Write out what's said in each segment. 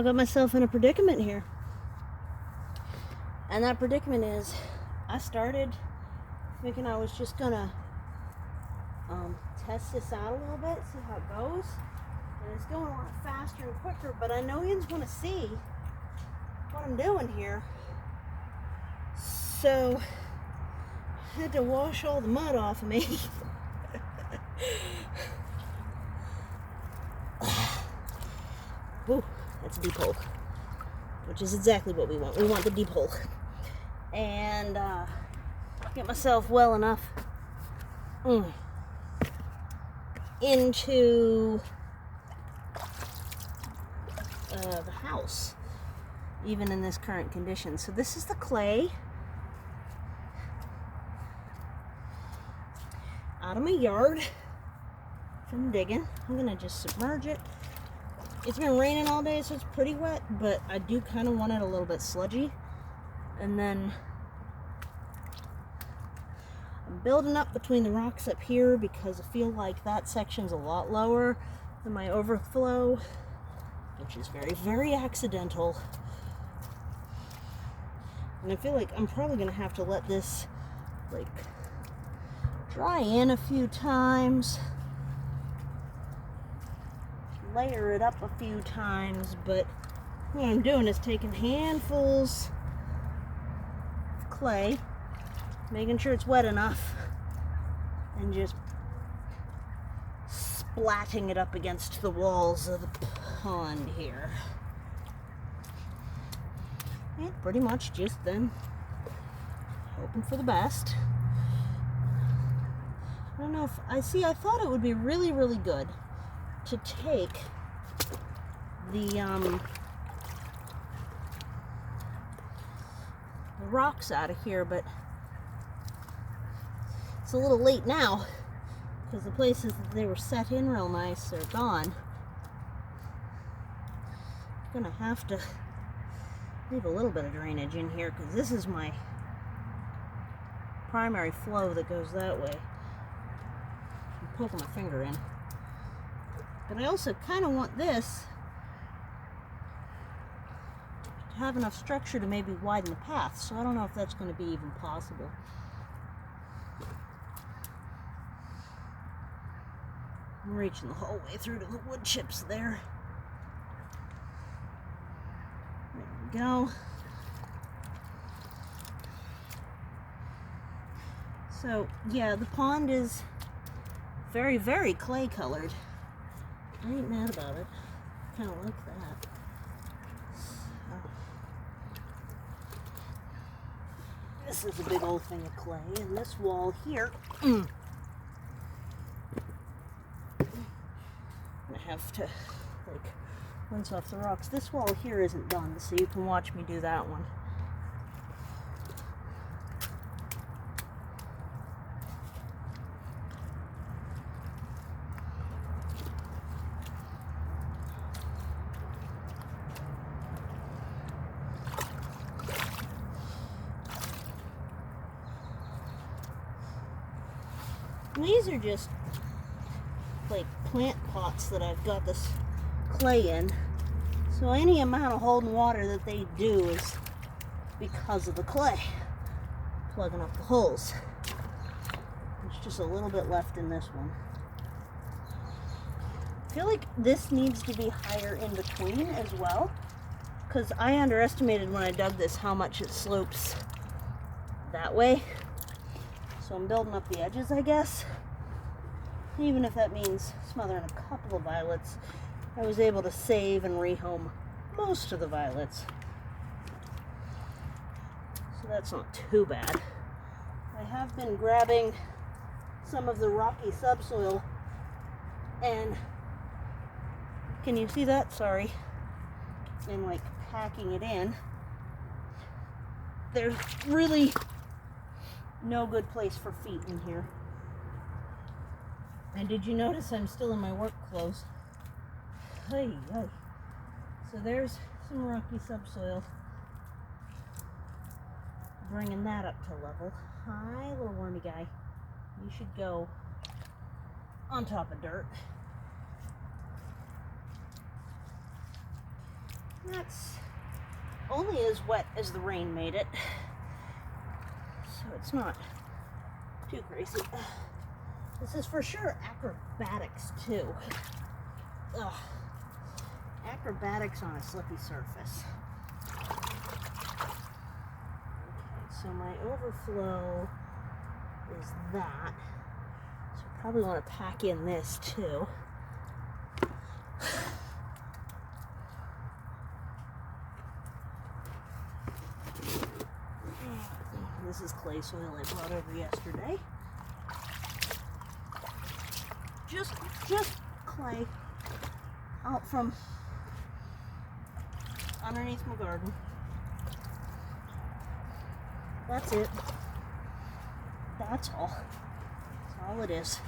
I got myself in a predicament here. And that predicament is, I started thinking I was just gonna test this out a little bit, see how it goes. And it's going a lot faster and quicker, but I know you want to see what I'm doing here. So I had to wash all the mud off of me. Ooh, that's a deep hole, which is exactly what we want. We want the deep hole. And get myself well enough into the house, even in this current condition. So this is the clay out of my yard from digging. I'm gonna just submerge it. It's been raining all day, so it's pretty wet, but I do kind of want it a little bit sludgy. And then I'm building up between the rocks up here because I feel like that section's a lot lower than my overflow, which is very, very accidental. And I feel like I'm probably gonna have to let this like dry in a few times, layer it up a few times, but what I'm doing is taking handfuls of clay, making sure it's wet enough, and just splatting it up against the walls of the pond here. And pretty much just then hoping for the best. I don't know if I thought it would be really, really good to take the rocks out of here, but it's a little late now because the places that they were set in real nice are gone. I'm gonna have to leave a little bit of drainage in here because this is my primary flow that goes that way. I'm poking my finger in. But I also kind of want this to have enough structure to maybe widen the path, so I don't know if that's going to be even possible. I'm reaching the whole way through to the wood chips there. There we go. So, yeah, the pond is very, very clay colored. I ain't mad about it. Kind of like that. So, this is a big old thing of clay, and this wall here, I'm gonna have to like rinse off the rocks. This wall here isn't done, so you can watch me do that one. These are just like plant pots that I've got this clay in. So any amount of holding water that they do is because of the clay plugging up the holes. There's just a little bit left in this one. I feel like this needs to be higher in between as well, because I underestimated when I dug this how much it slopes that way. So I'm building up the edges, I guess. Even if that means smothering a couple of violets, I was able to save and rehome most of the violets. So that's not too bad. I have been grabbing some of the rocky subsoil and, can you see that? Sorry. And like packing it in. There's really no good place for feet in here. And did you notice I'm still in my work clothes? Hey, hey. So there's some rocky subsoil. Bringing that up to level. Hi, little wormy guy. You should go on top of dirt. That's only as wet as the rain made it, so it's not too crazy. This is for sure acrobatics too. Ugh. Acrobatics on a slippy surface. Okay, so my overflow is that. So I probably want to pack in this too. This is clay soil I brought over yesterday. Just clay out from underneath my garden. That's it. That's all. That's all it is.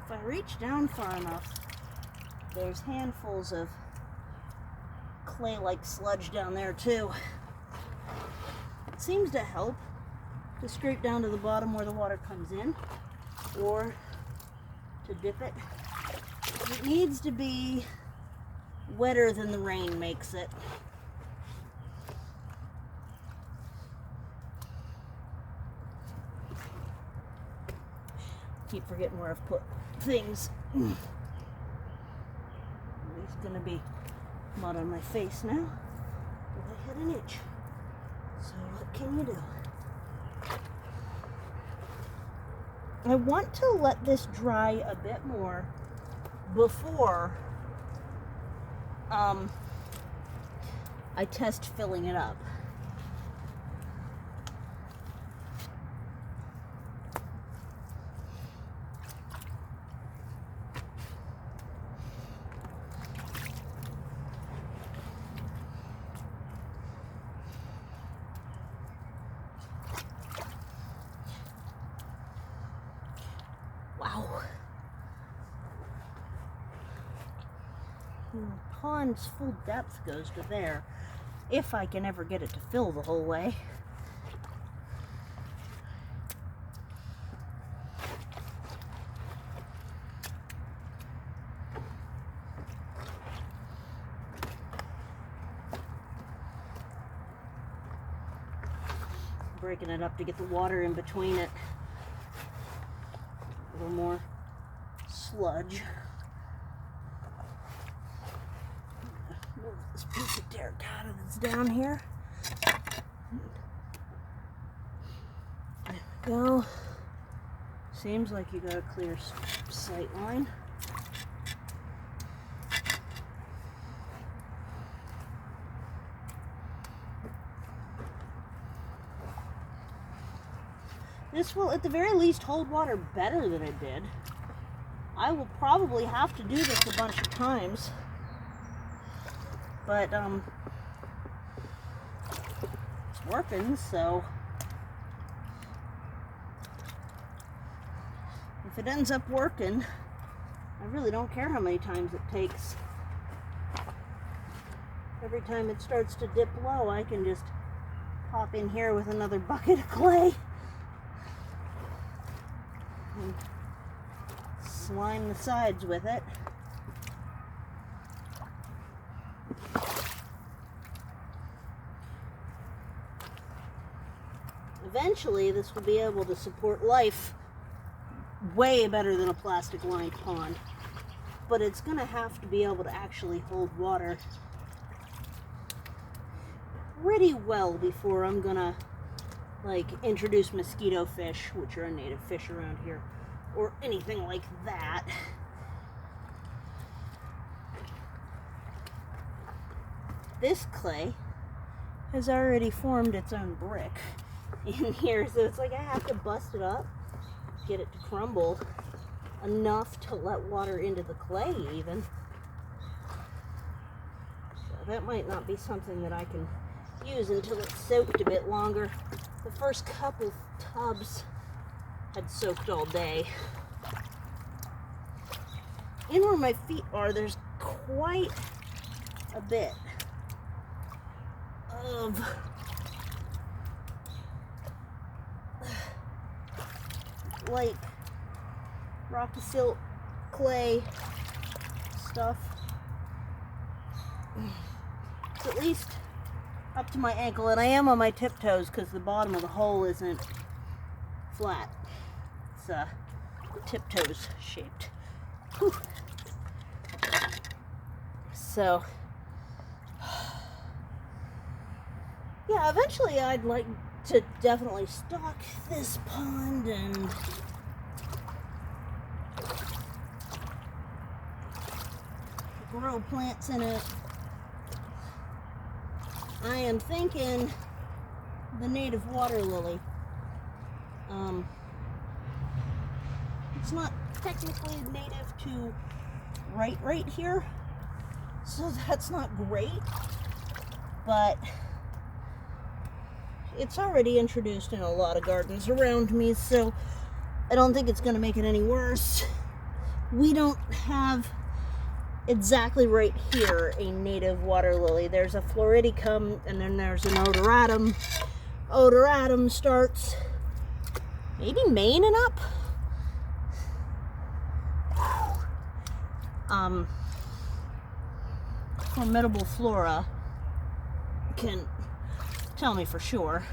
If I reach down far enough, there's handfuls of clay-like sludge down there too. It seems to help to scrape down to the bottom where the water comes in, or to dip it. It needs to be wetter than the rain makes it. Keep forgetting where I've put things. It's gonna be mud on my face now. I hit an itch. So what can you do? I want to let this dry a bit more before I test filling it up. Wow. The pond's full depth goes to there, if I can ever get it to fill the whole way. Breaking it up to get the water in between it. A little more sludge. Move this piece of terracotta that's down here. There we go. Seems like you got a clear sight line. This will, at the very least, hold water better than it did. I will probably have to do this a bunch of times. But, it's working, so if it ends up working, I really don't care how many times it takes. Every time it starts to dip low, I can just pop in here with another bucket of clay and slime the sides with it. Eventually, this will be able to support life way better than a plastic-lined pond, but it's going to have to be able to actually hold water pretty well before I'm going to like introduce mosquito fish, which are a native fish around here, or anything like that. This clay has already formed its own brick in here, so it's like I have to bust it up, get it to crumble enough to let water into the clay even. So that might not be something that I can use until it's soaked a bit longer. The first couple tubs had soaked all day. In where my feet are, there's quite a bit of like rocky silt, clay stuff. It's at least up to my ankle, and I am on my tiptoes because the bottom of the hole isn't flat. It's tiptoes shaped. Whew. So yeah, eventually I'd like to definitely stock this pond and grow plants in it. I am thinking the native water lily. It's not technically native to right here, so that's not great, but it's already introduced in a lot of gardens around me, so I don't think it's going to make it any worse. We don't have exactly right here a native water lily. There's a floridicum, and then there's an odoratum. Odoratum starts maybe Maine and up. Formidable Flora can tell me for sure.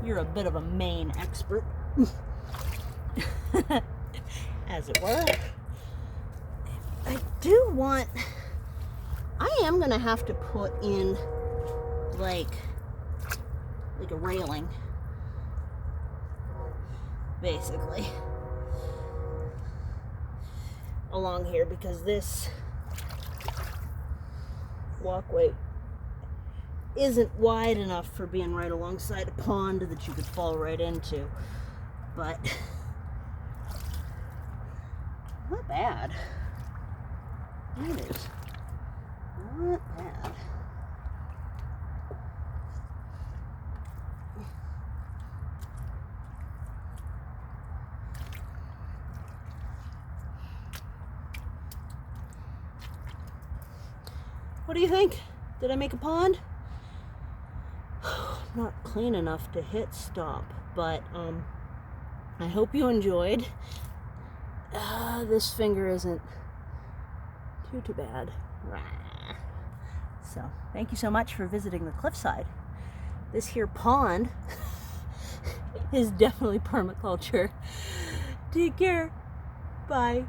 You're a bit of a Maine expert, as it were. I am gonna have to put in like a railing, basically, along here, because this walkway isn't wide enough for being right alongside a pond that you could fall right into. But not bad. It is not bad. What do you think? Did I make a pond? Not clean enough to hit stop, but I hope you enjoyed. This finger isn't too bad. So thank you so much for visiting the cliffside. This here pond is definitely permaculture. Take care. Bye.